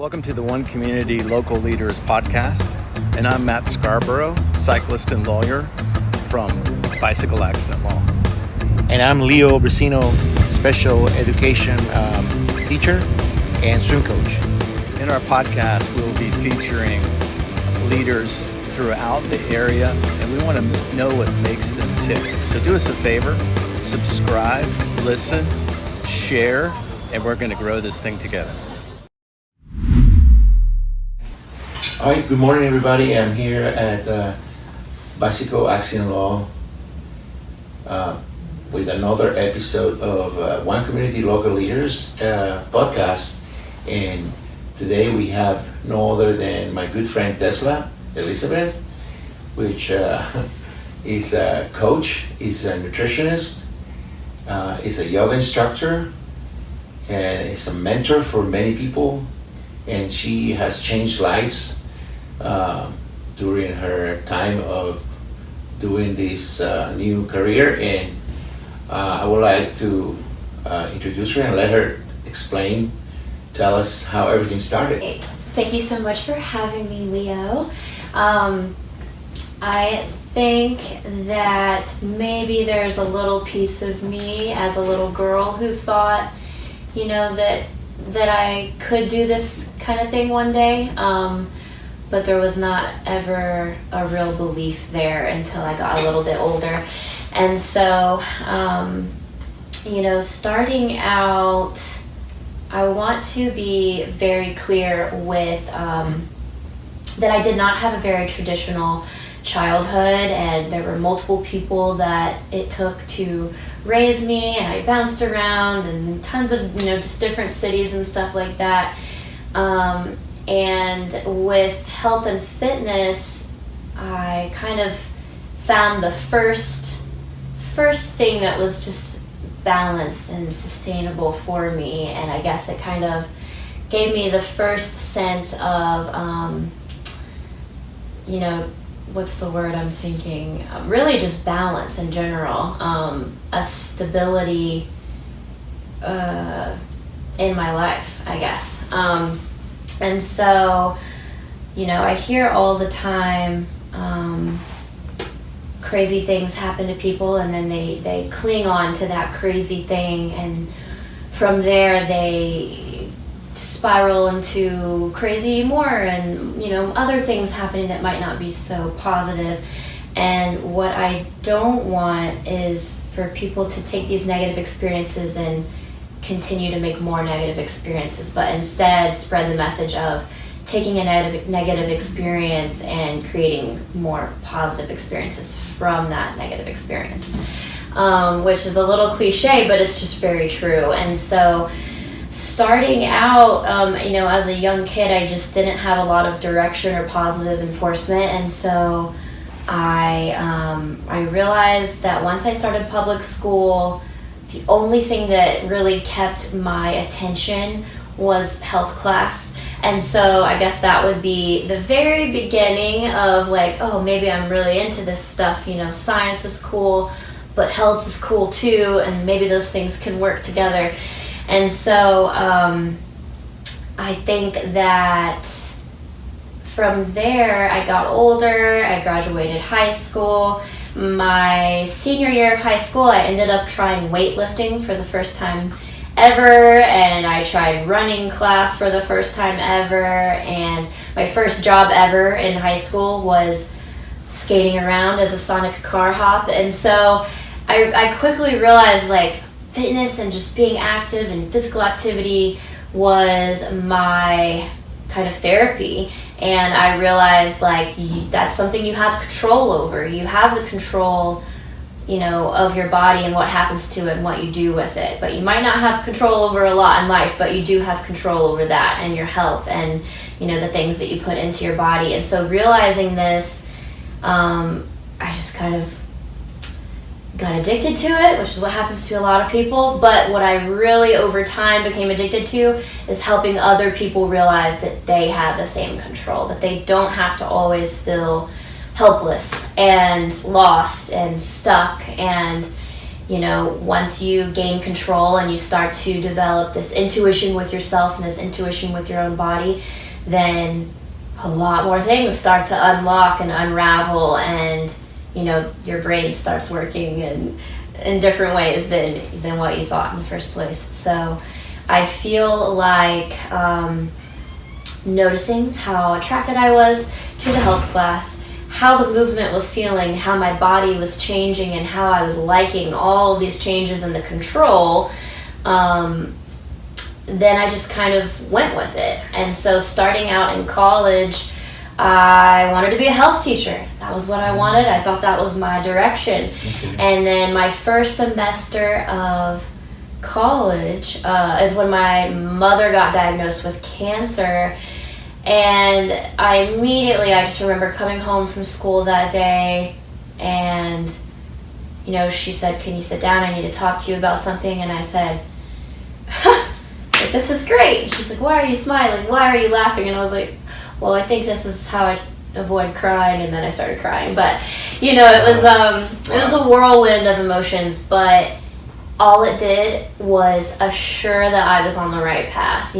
Welcome to the One Community Local Leaders podcast, and I'm Matt Scarborough, cyclist and lawyer from Bicycle Accident Law. And I'm Leo Brasino, special education teacher and swim coach. In our podcast, we'll be featuring leaders throughout the area, and we want to know what makes them tick. So do us a favor, subscribe, listen, share, and we're going to grow this thing together. All right, good morning, everybody. I'm here at Bicycle Accident Law with another episode of One Community Local Leaders podcast. And today we have no other than my good friend Tessla Elizabeth, which is a coach, is a nutritionist, is a yoga instructor, and is a mentor for many people. And she has changed lives during her time of doing this new career, and I would like to introduce her and let her tell us how everything started. Thank you so much for having me, Leo. I think that maybe there's a little piece of me as a little girl who thought, that I could do this kind of thing one day. But there was not ever a real belief there until I got a little bit older. And so, starting out, I want to be very clear with that I did not have a very traditional childhood, and there were multiple people that it took to raise me, and I bounced around and tons of, just different cities and stuff like that. And with health and fitness, I kind of found the first thing that was just balanced and sustainable for me. And I guess it kind of gave me the first sense of, what's the word I'm thinking? Really just balance in general, a stability in my life, I guess. And so, I hear all the time crazy things happen to people, and then they cling on to that crazy thing, and from there they spiral into crazy more and, other things happening that might not be so positive. And what I don't want is for people to take these negative experiences and continue to make more negative experiences, but instead spread the message of taking a negative experience and creating more positive experiences from that negative experience, which is a little cliche, but it's just very true. And so starting out, as a young kid, I just didn't have a lot of direction or positive enforcement, and so I realized that once I started public school, the only thing that really kept my attention was health class. And so I guess that would be the very beginning of maybe I'm really into this stuff. Science is cool, but health is cool too, and maybe those things can work together. And so I think that from there I got older, I graduated high school. My senior year of high school, I ended up trying weightlifting for the first time ever, and I tried running class for the first time ever, and my first job ever in high school was skating around as a Sonic car hop. And so I quickly realized fitness and just being active and physical activity was my kind of therapy. And I realized that's something you have control over. You have the control, of your body and what happens to it and what you do with it. But you might not have control over a lot in life, but you do have control over that and your health and, the things that you put into your body. And so realizing this, I just kind of got addicted to it, which is what happens to a lot of people. But what I really over time became addicted to is helping other people realize that they have the same control, that they don't have to always feel helpless and lost and stuck, and once you gain control and you start to develop this intuition with yourself and this intuition with your own body, then a lot more things start to unlock and unravel, and your brain starts working in different ways than what you thought in the first place. So I feel like noticing how attracted I was to the health class, how the movement was feeling, how my body was changing, and how I was liking all of these changes in the control, then I just kind of went with it. And so starting out in college, I wanted to be a health teacher. That was what I wanted. I thought that was my direction. Okay. And then my first semester of college is when my mother got diagnosed with cancer. And I just remember coming home from school that day, and she said, "Can you sit down? I need to talk to you about something." And I said, "This is great." And she's like, "Why are you smiling? Why are you laughing?" And I was like, "Well, I think this is how I avoid crying." And then I started crying. But it was a whirlwind of emotions, but all it did was assure that I was on the right path.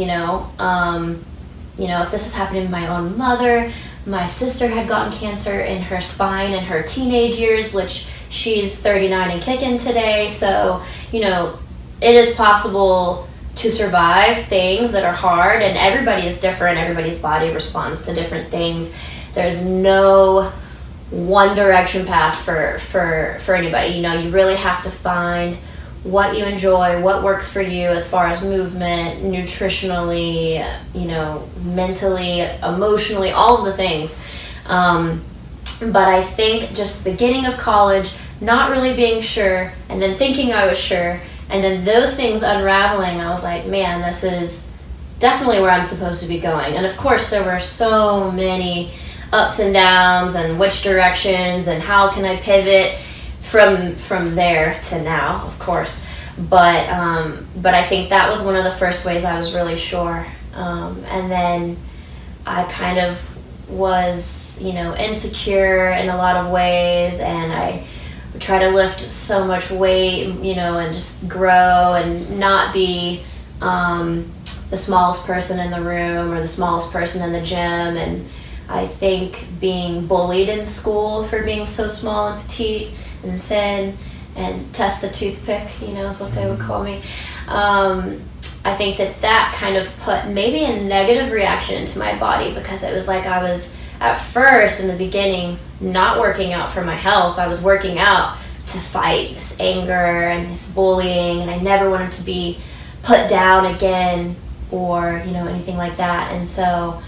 If this is happening to my own mother, my sister had gotten cancer in her spine in her teenage years, which she's 39 and kicking today. So, it is possible to survive things that are hard, and everybody is different. Everybody's body responds to different things. There's no one direction path for anybody. You really have to find what you enjoy, what works for you as far as movement, nutritionally, mentally, emotionally, all of the things. But I think just the beginning of college, not really being sure, and then thinking I was sure, and then those things unraveling, I was like, man, this is definitely where I'm supposed to be going. And of course, there were so many ups and downs, and which directions, and how can I pivot from there to now, of course. But I think that was one of the first ways I was really sure. And then I kind of was, insecure in a lot of ways, and I would try to lift so much weight, and just grow and not be the smallest person in the room or the smallest person in the gym. And I think being bullied in school for being so small and petite and thin and test the toothpick, is what they would call me. I think that kind of put maybe a negative reaction into my body, because it was like I was at first in the beginning not working out for my health. I was working out to fight this anger and this bullying, and I never wanted to be put down again or anything like that. And so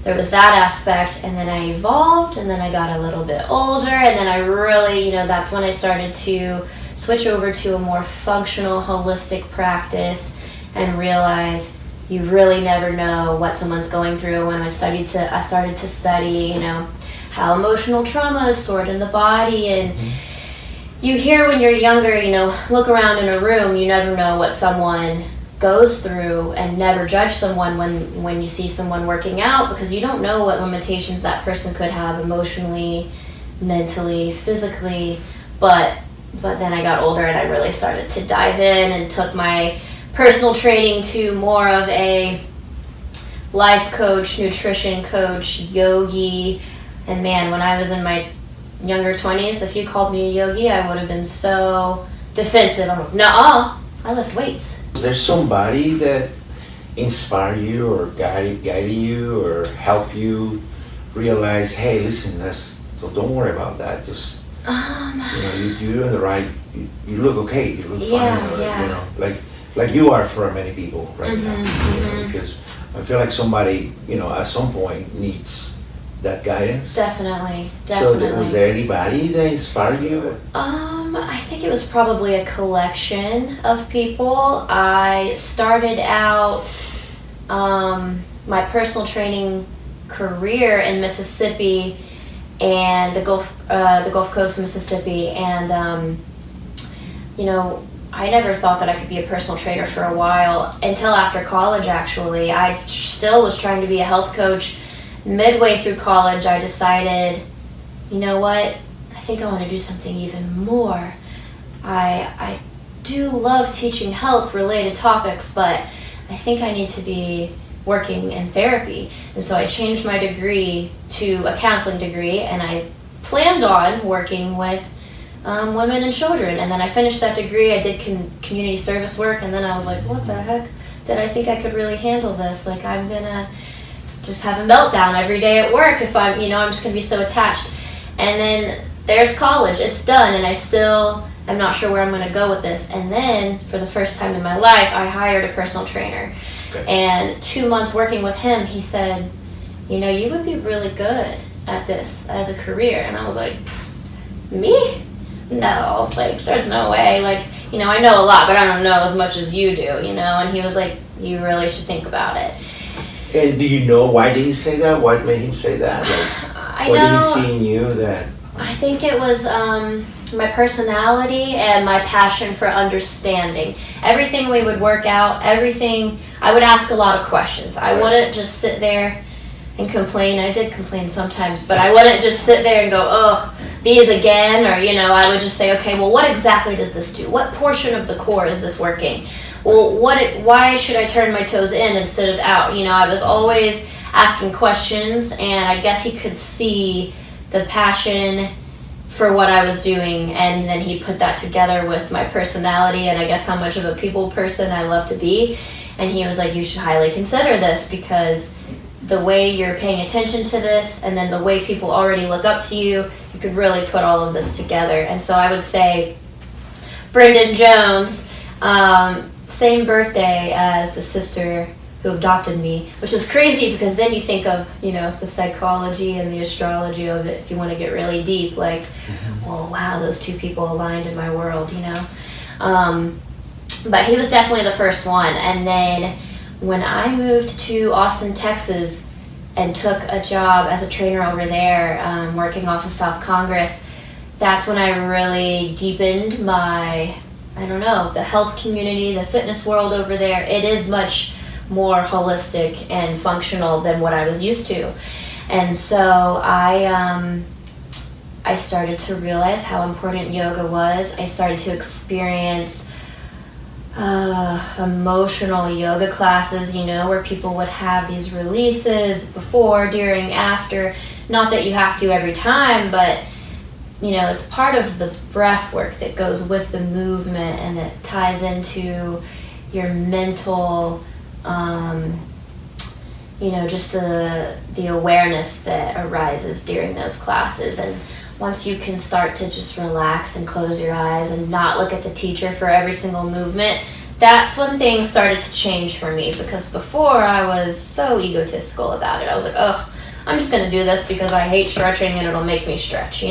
there was that aspect, and then I evolved, and then I got a little bit older, and then I really, that's when I started to switch over to a more functional, holistic practice and realize you really never know what someone's going through. When I started to study, how emotional trauma is stored in the body, and you hear when you're younger, look around in a room, you never know what someone goes through, and never judge someone when you see someone working out, because you don't know what limitations that person could have emotionally, mentally, physically. But then I got older, and I really started to dive in and took my personal training to more of a life coach, nutrition coach, yogi. And man, when I was in my younger 20s, if you called me a yogi, I would have been so defensive. I'm like, nuh-uh, I lift weights. Is there somebody that inspired you or guided you or helped you realize, hey, listen, so don't worry about that. Just you're in the right. You look okay. You look fine. Like you are for many people right now. Because I feel like somebody at some point needs that guidance. Definitely. So was there anybody that inspired you? I think it was probably a collection of people. I started out my personal training career in Mississippi and the Gulf Coast of Mississippi, and I never thought that I could be a personal trainer for a while until after college. Actually, I still was trying to be a health coach. Midway through college, I decided, you know what, I think I want to do something even more. I do love teaching health related topics, but I think I need to be working in therapy. And so I changed my degree to a counseling degree, and I planned on working with women and children. And then I finished that degree, I did community service work, and then I was like, what the heck? Did I think I could really handle this? Like, I'm gonna just have a meltdown every day at work if I'm just gonna be so attached. And then there's college, it's done, and I'm not sure where I'm gonna go with this. And then, for the first time in my life, I hired a personal trainer. Okay. And 2 months working with him, he said, you would be really good at this as a career. And I was like, me? No, like, there's no way. Like, I know a lot, but I don't know as much as you do, And he was like, you really should think about it. And do you know why did he say that? What made him say that? Like, what did he see in you that? I think it was my personality and my passion for understanding. Everything we would work out, I would ask a lot of questions. I wouldn't just sit there and complain. I did complain sometimes, but I wouldn't just sit there and go, oh, these again, or, I would just say, okay, well, what exactly does this do? What portion of the core is this working? Well, why should I turn my toes in instead of out? I was always asking questions, and I guess he could see the passion for what I was doing, and then he put that together with my personality and I guess how much of a people person I love to be, and he was like, you should highly consider this, because the way you're paying attention to this and then the way people already look up to you, you could really put all of this together. And so I would say Brendan Jones, same birthday as the sister who adopted me, which is crazy because then you think of, the psychology and the astrology of it if you want to get really deep, like, well, wow, those two people aligned in my world, But he was definitely the first one. And then when I moved to Austin, Texas, and took a job as a trainer over there, working off of South Congress, that's when I really deepened my, the health community, the fitness world over there. It is much more holistic and functional than what I was used to. And so I started to realize how important yoga was. I started to experience emotional yoga classes, where people would have these releases before, during, after. Not that you have to every time, but it's part of the breath work that goes with the movement, and it ties into your mental, just the awareness that arises during those classes. And once you can start to just relax and close your eyes and not look at the teacher for every single movement, that's when things started to change for me, because before I was so egotistical about it. I was like, oh, I'm just going to do this because I hate stretching and it'll make me stretch,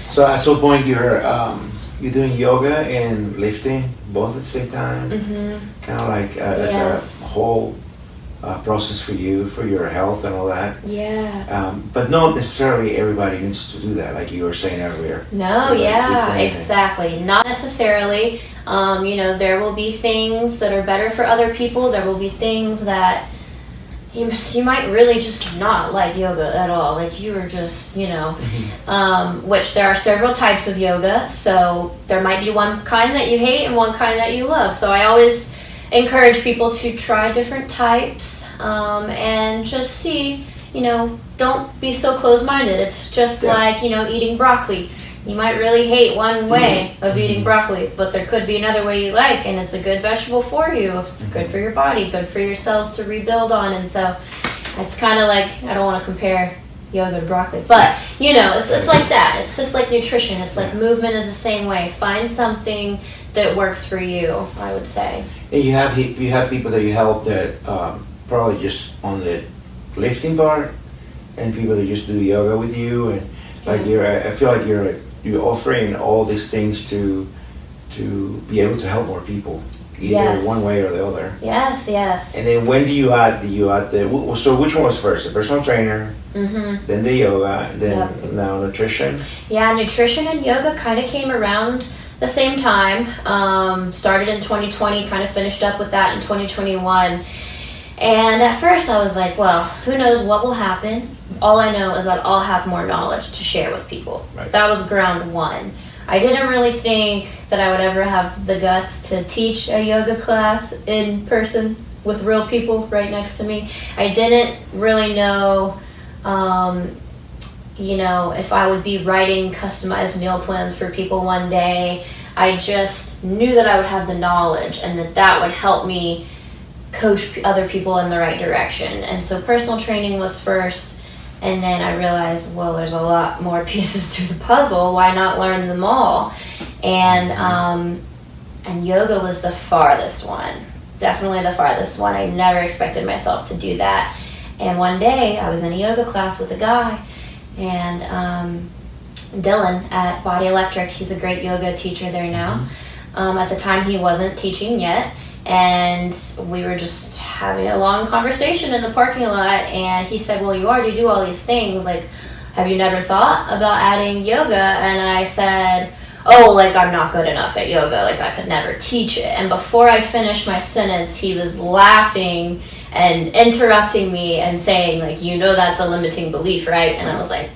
So at some point you're doing yoga and lifting both at the same time? Mm-hmm. Kind of like as a whole process for you, for your health and all that. Yeah. But not necessarily everybody needs to do that, like you were saying earlier. No, yeah, exactly. Not necessarily. There will be things that are better for other people. There will be things that you might really just not like yoga at all. Like you are just, which there are several types of yoga. So there might be one kind that you hate and one kind that you love. So I always encourage people to try different types, and just see, don't be so close-minded. It's just like, eating broccoli. You might really hate one way of eating broccoli, but there could be another way you like, and it's a good vegetable for you. It's good for your body, good for your cells to rebuild on. And so it's kind of like, I don't want to compare yoga to broccoli, but it's like that. It's just like nutrition. It's like movement is the same way. Find something that works for you, I would say. And you have people that you help that probably just on the lifting part, and people that just do yoga with you, and like I feel like you're offering all these things to be able to help more people, either one way or the other. Yes. And then when do you add the so which one was first, the personal trainer, then the yoga, then now nutrition? Yeah, nutrition and yoga kind of came around the same time. Started in 2020, kind of finished up with that in 2021. And at first I was like, well, who knows what will happen? All I know is that I'll have more knowledge to share with people. Right. That was ground one. I didn't really think that I would ever have the guts to teach a yoga class in person with real people right next to me. I didn't really know, if I would be writing customized meal plans for people one day. I just knew that I would have the knowledge and that would help me coach other people in the right direction. And so personal training was first. And then I realized, well, there's a lot more pieces to the puzzle. Why not learn them all? And yoga was the farthest one. Definitely the farthest one. I never expected myself to do that. And one day I was in a yoga class with a guy, and Dylan at Body Electric, he's a great yoga teacher there now. At the time he wasn't teaching yet. And we were just having a long conversation in the parking lot, and he said, well, you already do all these things, like, have you never thought about adding yoga? And I said, oh, like, I'm not good enough at yoga, like, I could never teach it. And before I finished my sentence, he was laughing and interrupting me and saying, like, that's a limiting belief, right? And I was like,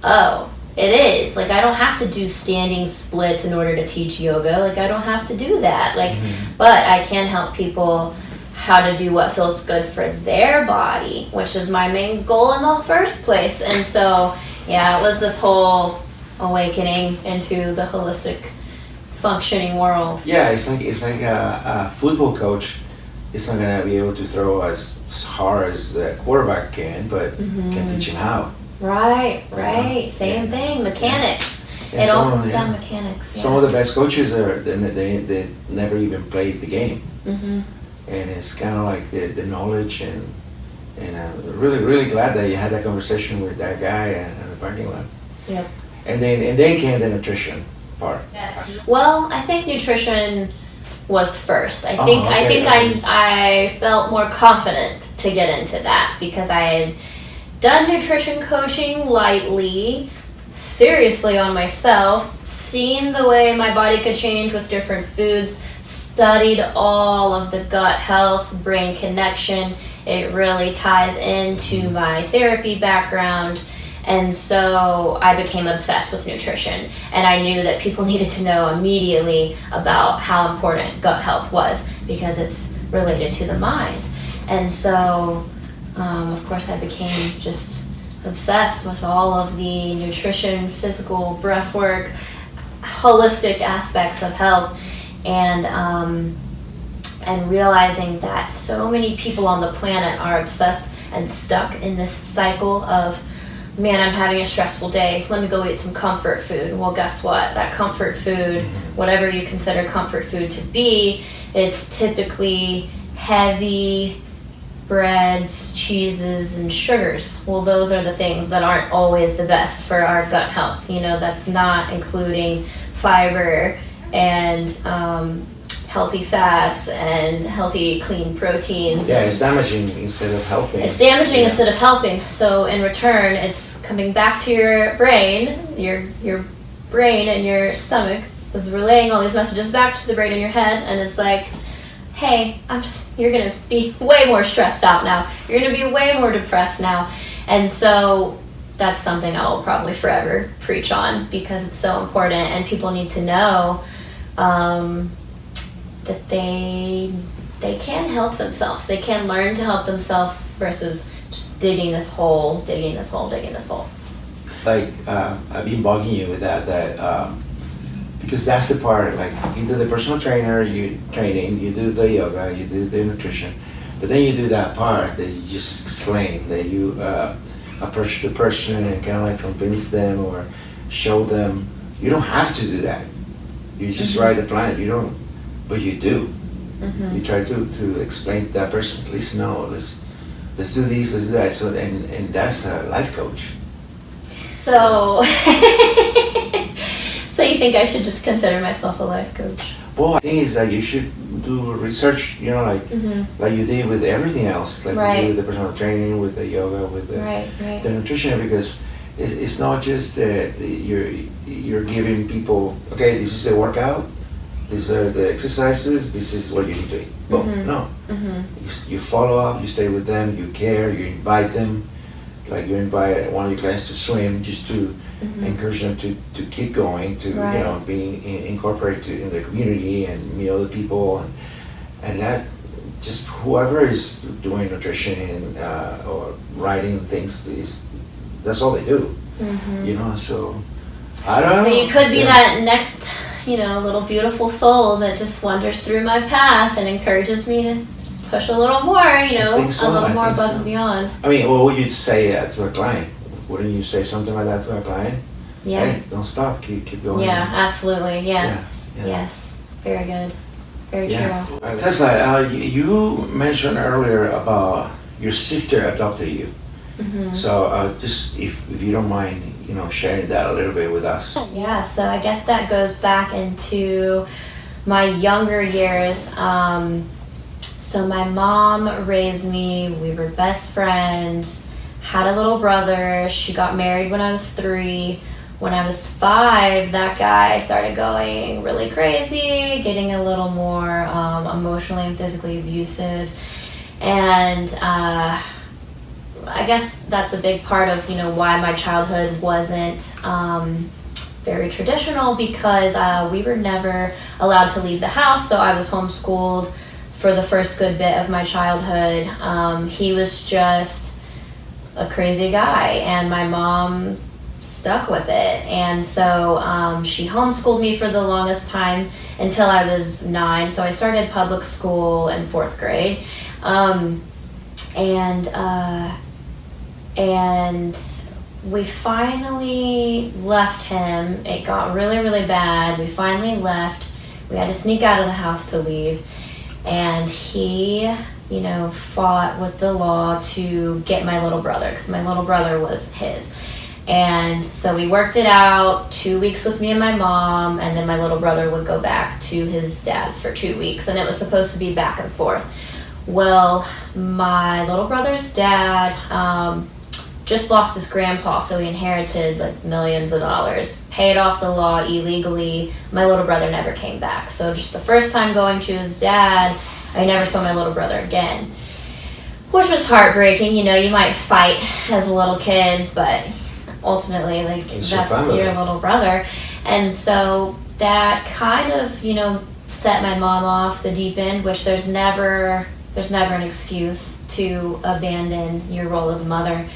oh, it is. Like, I don't have to do standing splits in order to teach yoga. Like, I don't have to do that. Like, but I can help people how to do what feels good for their body, which is my main goal in the first place. And so, yeah, it was this whole awakening into the holistic functioning world. Yeah, it's like a football coach is not gonna be able to throw as hard as the quarterback can, but can teach him how. Right. Same thing. Mechanics. Yeah, it all comes down to mechanics. Yeah. Some of the best coaches they never even played the game, and it's kind of like the knowledge and I'm really glad that you had that conversation with that guy in the parking lot. Yep. And then came the nutrition part. Yes. Well, I think nutrition was first. I felt more confident to get into that because I had done nutrition coaching lightly, seriously on myself, seen the way my body could change with different foods, studied all of the gut health, brain connection. It really ties into my therapy background. And so I became obsessed with nutrition. And I knew that people needed to know immediately about how important gut health was because it's related to the mind. And so of course, I became just obsessed with all of the nutrition, physical, breath work, holistic aspects of health, and realizing that so many people on the planet are obsessed and stuck in this cycle of, man, I'm having a stressful day, let me go eat some comfort food. Well, guess what? That comfort food, whatever you consider comfort food to be, it's typically heavy breads, cheeses, and sugars. Well, those are the things that aren't always the best for our gut health. That's not including fiber and healthy fats and healthy, clean proteins. Yeah, it's damaging instead of helping. It's damaging instead of helping. So in return, it's coming back to your brain. Your brain and your stomach is relaying all these messages back to the brain in your head, and it's like, hey, you're going to be way more stressed out now. You're going to be way more depressed now. And so that's something I will probably forever preach on because it's so important and people need to know that they can help themselves. They can learn to help themselves versus just digging this hole. Like, I've been bugging you with that because that's the part, like, you do the personal training, you do the yoga, you do the nutrition, but then you do that part that you just explain, that you approach the person and kind of like convince them or show them. You don't have to do that. You just write the plan, but you do. You try to explain to that person, listen, no, let's do this, let's do that. So, and that's a life coach. So, so you think I should just consider myself a life coach? Well, I think is that you should do research, like you did with everything else, like you did with the personal training, with the yoga, with the nutrition, because it's not just that you're giving people, okay, this is the workout, these are the exercises, this is what you need to eat. Boom. No. You follow up, you stay with them, you care, you invite them, like you invite one of your clients to swim just to encourage them to keep going, to being incorporated in the community and meet other people, and that just whoever is doing nutrition or writing things that's all they do. So I don't know. So you could be that next, little beautiful soul that just wanders through my path and encourages me to just push a little more, a little more above and beyond. I mean, what would you say to a client? Wouldn't you say something like that to a client? Yeah. Hey, don't stop. Keep going. Yeah, absolutely. Yeah. Yes. Very good. Very true. Tessla, you mentioned earlier about your sister adopted you. So just if you don't mind, sharing that a little bit with us. Yeah, so I guess that goes back into my younger years. So my mom raised me, we were best friends, had a little brother. She got married when I was 3. When I was 5, that guy started going really crazy, getting a little more emotionally and physically abusive. And I guess that's a big part of, why my childhood wasn't very traditional, because we were never allowed to leave the house. So I was homeschooled for the first good bit of my childhood. He was just a crazy guy, and my mom stuck with it. And so she homeschooled me for the longest time until I was 9. So I started public school in 4th grade. And we finally left him. It got really, really bad. We finally left. We had to sneak out of the house to leave. And he, fought with the law to get my little brother, because my little brother was his. And so we worked it out, 2 weeks with me and my mom, and then my little brother would go back to his dad's for 2 weeks, and it was supposed to be back and forth. Well, my little brother's dad just lost his grandpa, so he inherited like millions of dollars, paid off the law illegally. My little brother never came back. So just the first time going to his dad, I never saw my little brother again, which was heartbreaking. You might fight as little kids, but ultimately, that's your little brother. And so that kind of, set my mom off the deep end, which there's never an excuse to abandon your role as a mother.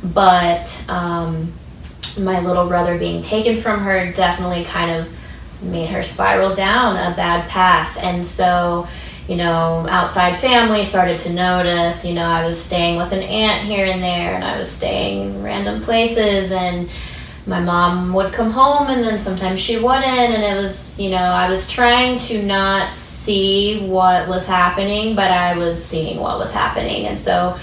But my little brother being taken from her definitely kind of made her spiral down a bad path. And so, outside family started to notice, I was staying with an aunt here and there, and I was staying in random places, and my mom would come home, and then sometimes she wouldn't, and it was, I was trying to not see what was happening, but I was seeing what was happening. And so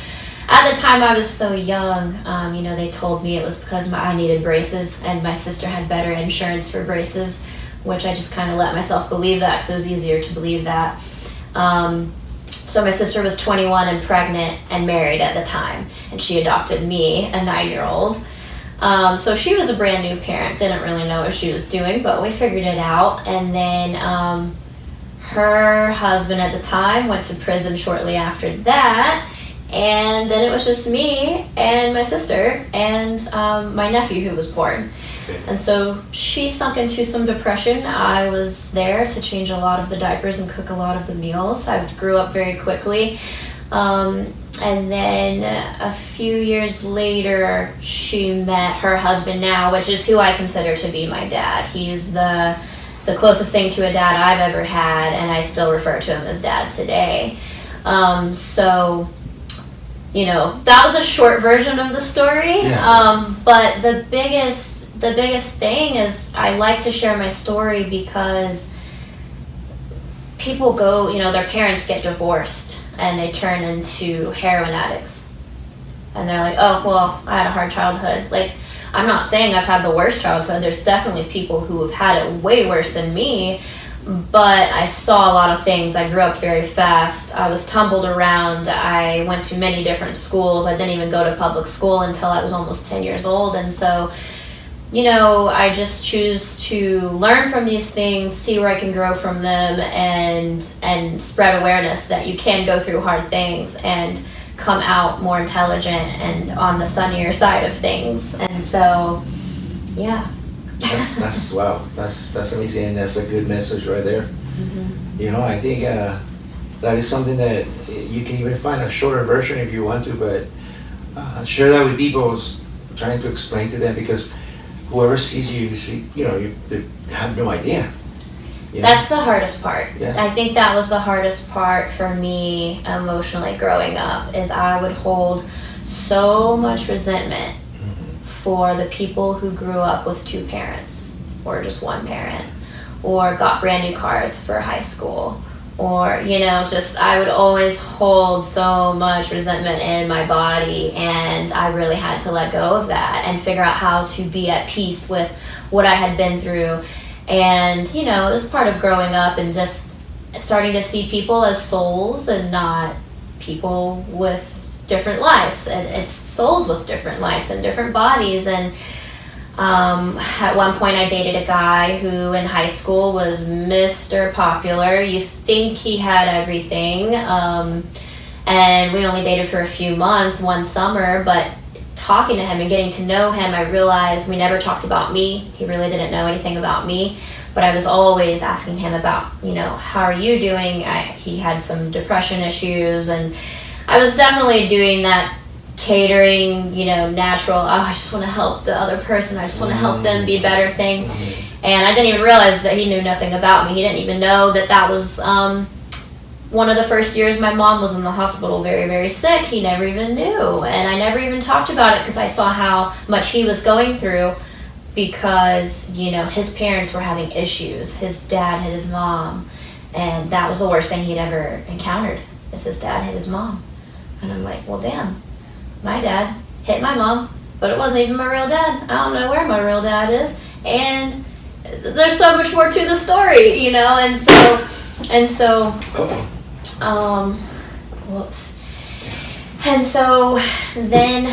at the time I was so young, they told me it was because I needed braces, and my sister had better insurance for braces, which I just kind of let myself believe that, because it was easier to believe that. So my sister was 21 and pregnant and married at the time, and she adopted me, a 9-year-old. So she was a brand new parent, didn't really know what she was doing, but we figured it out. And then her husband at the time went to prison shortly after that, and then it was just me and my sister and my nephew who was born. And so she sunk into some depression. I was there to change a lot of the diapers and cook a lot of the meals. I grew up very quickly. And then a few years later, she met her husband now, which is who I consider to be my dad. He's the closest thing to a dad I've ever had, and I still refer to him as dad today. So, that was a short version of the story. Yeah. But the biggest thing is I like to share my story, because people go, their parents get divorced and they turn into heroin addicts. And they're like, oh, well, I had a hard childhood. Like, I'm not saying I've had the worst childhood. There's definitely people who have had it way worse than me, but I saw a lot of things. I grew up very fast. I was tumbled around. I went to many different schools. I didn't even go to public school until I was almost 10 years old. And so, I just choose to learn from these things, see where I can grow from them, and spread awareness that you can go through hard things and come out more intelligent and on the sunnier side of things. And so, yeah. That's wow. That's amazing, and that's a good message right there. Mm-hmm. You know, I think that is something that you can even find a shorter version if you want to, but share that with people, trying to explain to them, because whoever sees you, they have no idea. You know? That's the hardest part. Yeah. I think that was the hardest part for me emotionally growing up, is I would hold so much resentment for the people who grew up with two parents or just one parent, or got brand new cars for high school, or just I would always hold so much resentment in my body, and I really had to let go of that and figure out how to be at peace with what I had been through. And it was part of growing up and just starting to see people as souls and not people with different lives. And it's souls with different lives and different bodies. And at one point I dated a guy who in high school was Mr. Popular. You think he had everything. And we only dated for a few months, one summer, but talking to him and getting to know him, I realized we never talked about me. He really didn't know anything about me, but I was always asking him about, how are you doing? He had some depression issues, and I was definitely doing that catering, natural, I just want to help the other person, I just want to help them be better thing. And I didn't even realize that he knew nothing about me. He didn't even know that was one of the first years my mom was in the hospital very, very sick. He never even knew. And I never even talked about it because I saw how much he was going through, because, his parents were having issues. His dad hit his mom, and that was the worst thing he'd ever encountered, is his dad hit his mom. And I'm like, well, damn, my dad hit my mom, but it wasn't even my real dad. I don't know where my real dad is. And there's so much more to the story, and so, whoops. And so then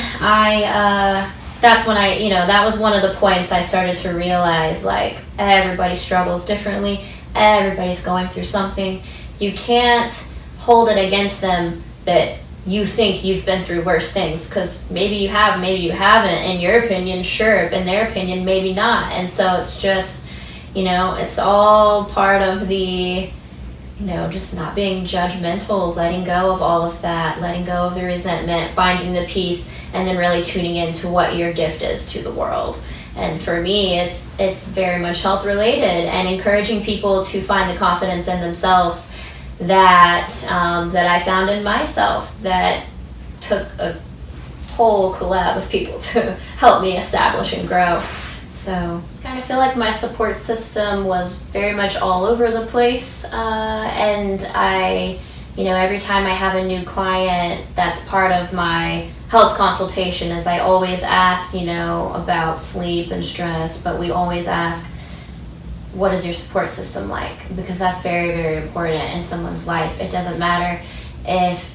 that's when that was one of the points I started to realize, like, everybody struggles differently. Everybody's going through something. You can't hold it against them that you think you've been through worse things, because maybe you have, maybe you haven't. In your opinion, sure. In their opinion, maybe not. And so it's just, it's all part of the, just not being judgmental, letting go of all of that, letting go of the resentment, finding the peace, and then really tuning into what your gift is to the world. And for me, it's very much health related, and encouraging people to find the confidence in themselves that I found in myself, that took a whole collab of people to help me establish and grow. So I kind of feel like my support system was very much all over the place, and I, every time I have a new client, that's part of my health consultation, is I always ask, about sleep and stress, but we always ask, what is your support system like? Because that's very, very important in someone's life. It doesn't matter if,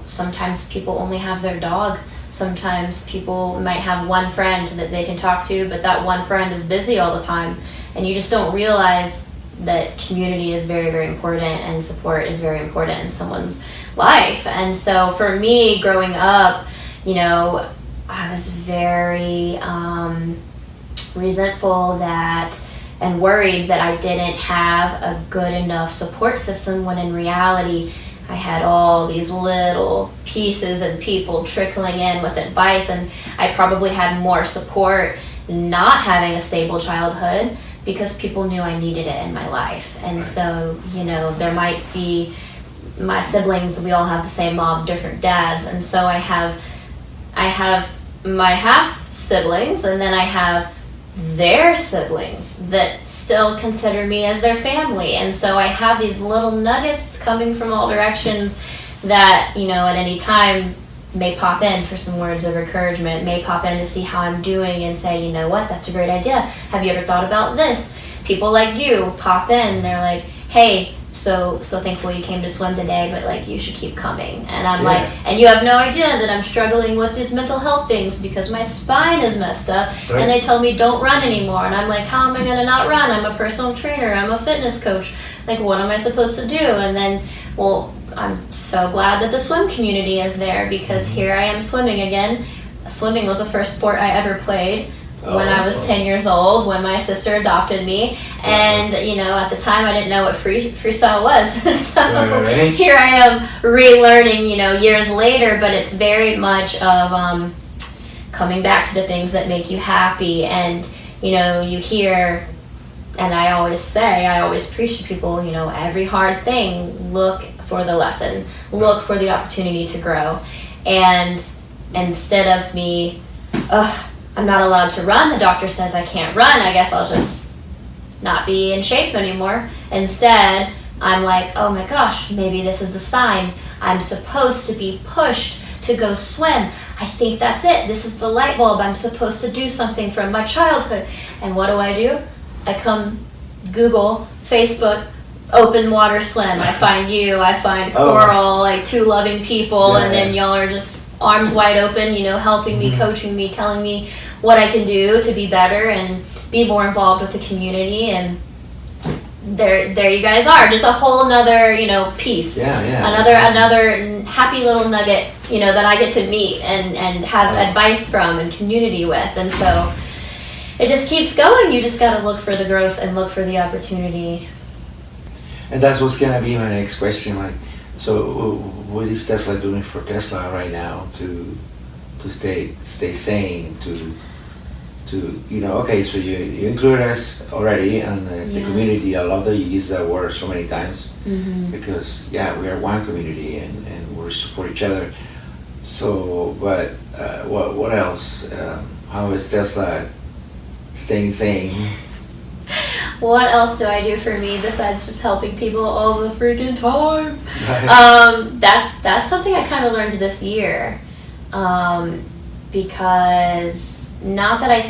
sometimes people only have their dog. Sometimes people might have one friend that they can talk to, but that one friend is busy all the time. And you just don't realize that community is very, very important, and support is very important in someone's life. And so for me, growing up, I was very resentful and worried that I didn't have a good enough support system, when in reality, I had all these little pieces and people trickling in with advice, and I probably had more support not having a stable childhood, because people knew I needed it in my life. And Right. So, there might be my siblings, we all have the same mom, different dads, and so I have my half siblings, and then I have their siblings that still consider me as their family. And so I have these little nuggets coming from all directions that, at any time may pop in for some words of encouragement, may pop in to see how I'm doing and say, you know what, that's a great idea. Have you ever thought about this? People like you pop in, they're like, hey, so thankful you came to swim today, but like, you should keep coming. And I'm like, and you have no idea that I'm struggling with these mental health things because my spine is messed up. Right. And they tell me don't run anymore. And I'm like, how am I going to not run? I'm a personal trainer. I'm a fitness coach. Like, what am I supposed to do? And then, well, I'm so glad that the swim community is there, because here I am swimming again. Swimming was the first sport I ever played when I was 10 years old, when my sister adopted me. And, at the time I didn't know what freestyle was. So here I am relearning, years later, but it's very much of coming back to the things that make you happy. And, you hear, and I always preach to people, every hard thing, look for the lesson, look for the opportunity to grow. And instead of me, I'm not allowed to run, the doctor says I can't run, I guess I'll just not be in shape anymore. Instead, I'm like, oh my gosh, maybe this is the sign. I'm supposed to be pushed to go swim. I think that's it. This is the light bulb. I'm supposed to do something from my childhood. And what do? I come Google, Facebook, open water swim. I find you, I find Coral, like two loving people, and then y'all are just arms wide open, helping me, coaching me, telling me what I can do to be better and be more involved with the community. And there you guys are, just a whole nother, piece. Another happy little nugget, that I get to meet and have advice from and community with. And so it just keeps going. You just got to look for the growth and look for the opportunity. And that's what's gonna be my next question. Like, so what is Tessla doing for Tessla right now to stay sane, to okay, so you include us already and the community. I love that you use that word so many times, because we are one community and we support each other. So, but what else? How is Tessla staying sane? What else do I do for me besides just helping people all the freaking time? That's something I kind of learned this year, because not that I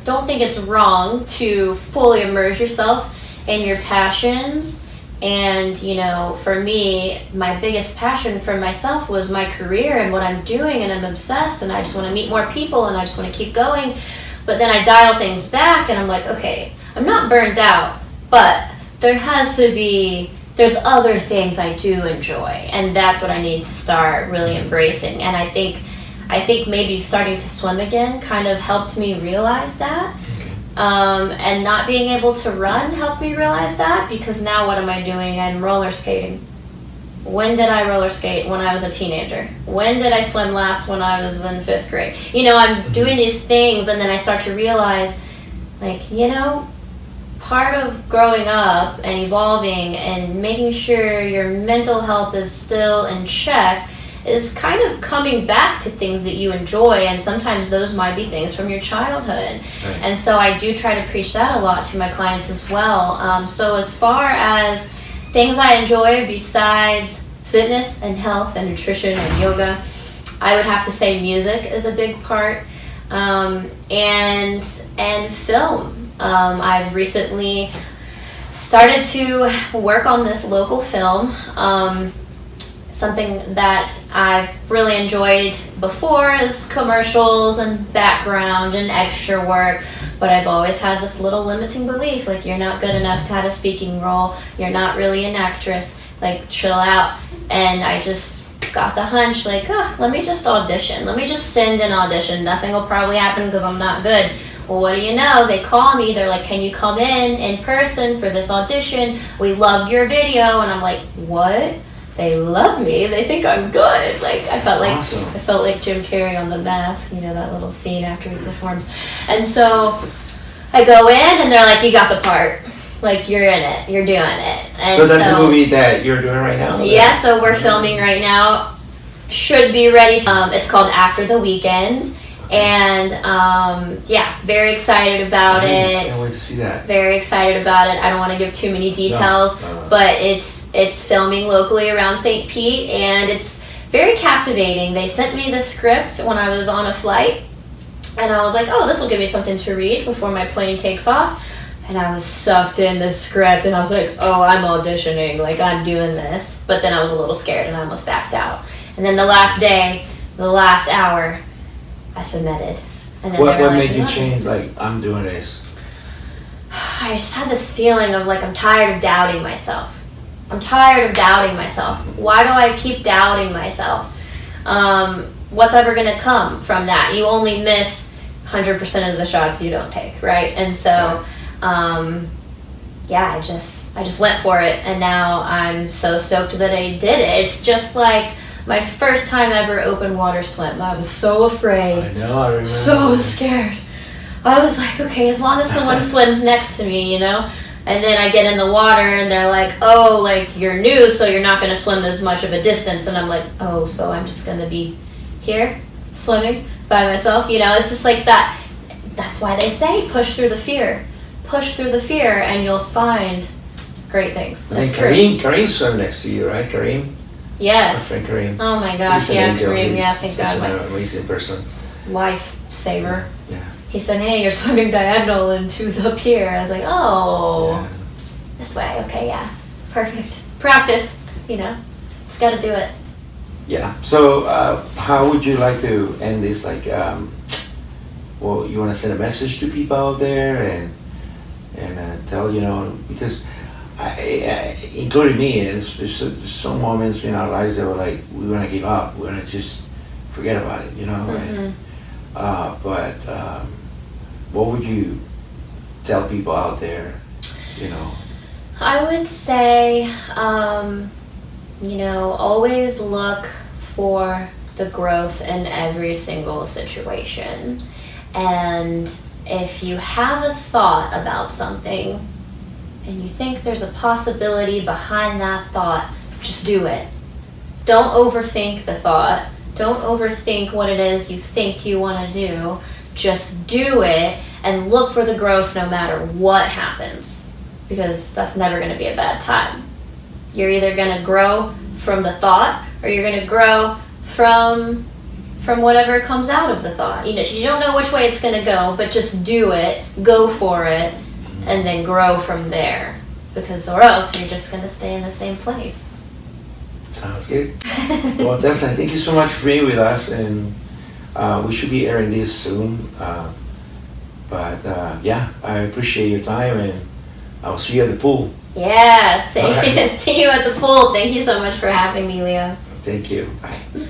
don't think it's wrong to fully immerse yourself in your passions. And for me, my biggest passion for myself was my career and what I'm doing, and I'm obsessed, and I just want to meet more people, and I just want to keep going. But then I dial things back and I'm like, okay, I'm not burned out, but there's other things I do enjoy, and that's what I need to start really embracing. And I think maybe starting to swim again kind of helped me realize that. And not being able to run helped me realize that, because now what am I doing? I'm roller skating. When did I roller skate? When I was a teenager. When did I swim last? When I was in 5th grade. I'm doing these things, and then I start to realize, like, part of growing up and evolving and making sure your mental health is still in check is kind of coming back to things that you enjoy, and sometimes those might be things from your childhood. Right. And so I do try to preach that a lot to my clients as well. So as far as things I enjoy besides fitness and health and nutrition and yoga, I would have to say music is a big part, and film. I've recently started to work on this local film. Something that I've really enjoyed before is commercials and background and extra work, but I've always had this little limiting belief, like, you're not good enough to have a speaking role, you're not really an actress, like, chill out. And I just got the hunch, like, let me just audition, let me just send an audition, nothing will probably happen because I'm not good. Well, what do you know? They call me, they're like, can you come in person for this audition? We loved your video. And I'm like, what? They love me. They think I'm good. Like, I felt like Jim Carrey on The Mask, that little scene after he performs. And so I go in and they're like, you got the part. Like, you're in it. You're doing it. And so that's the movie that you're doing right now? Yeah, so we're filming right now. Should be ready. It's called After the Weekend. And very excited about it. Can't wait to see that. Very excited about it. I don't want to give too many details, but it's filming locally around St. Pete, and it's very captivating. They sent me the script when I was on a flight, and I was like, oh, this will give me something to read before my plane takes off. And I was sucked in the script, and I was like, oh, I'm auditioning, like, I'm doing this. But then I was a little scared, and I almost backed out. And then the last hour, I submitted. And then what made you change, like, I'm doing this? I just had this feeling of, like, I'm tired of doubting myself. I'm tired of doubting myself. Why do I keep doubting myself? What's ever going to come from that? You only miss 100% of the shots you don't take, right? And so, yeah, I just went for it, and now I'm so stoked that I did it. It's just like my first time ever open water swim. I was so afraid. I know, I remember. So scared. I was like, okay, as long as someone swims next to me, you know? And then I get in the water and they're like, oh, like you're new, so you're not going to swim as much of a distance. And I'm like, oh, so I'm just going to be here swimming by myself. You know, it's just like that. That's why they say push through the fear. Push through the fear and you'll find great things. That's true. Kareem swam next to you, right? Kareem? Yes. My friend Kareem. Oh my gosh, He's an yeah, angel. Kareem, He's yeah, thank such God. an amazing person. Lifesaver. Yeah. He said, hey, you're swimming diagonal into the pier. I was like, oh, Yeah. this way. Okay, yeah. Perfect. Practice, you know. Just got to do it. Yeah. So, how would you like to end this? Like, well, you want to send a message to people out there and tell, you know, because including me, there's some moments in our lives that were like, we want to give up. We want to just forget about it, you know. Mm-hmm. But what would you tell people out there, you know? I would say, you know, always look for the growth in every single situation. And if you have a thought about something and you think there's a possibility behind that thought, just do it. Don't overthink the thought. Don't overthink what it is you think you want to do. Just do it and look for the growth no matter what happens, because that's never going to be a bad time. You're either going to grow from the thought or you're going to grow from whatever comes out of the thought. You know, you don't know which way it's going to go, but just do it, go for it, and then grow from there, because or else you're just going to stay in the same place. Sounds good. Well, Tessla, thank you so much for being with us, and we should be airing this soon. But yeah, I appreciate your time, and I'll see you at the pool. Yeah, All right. see you at the pool. Thank you so much for having me, Leo. Thank you. Bye.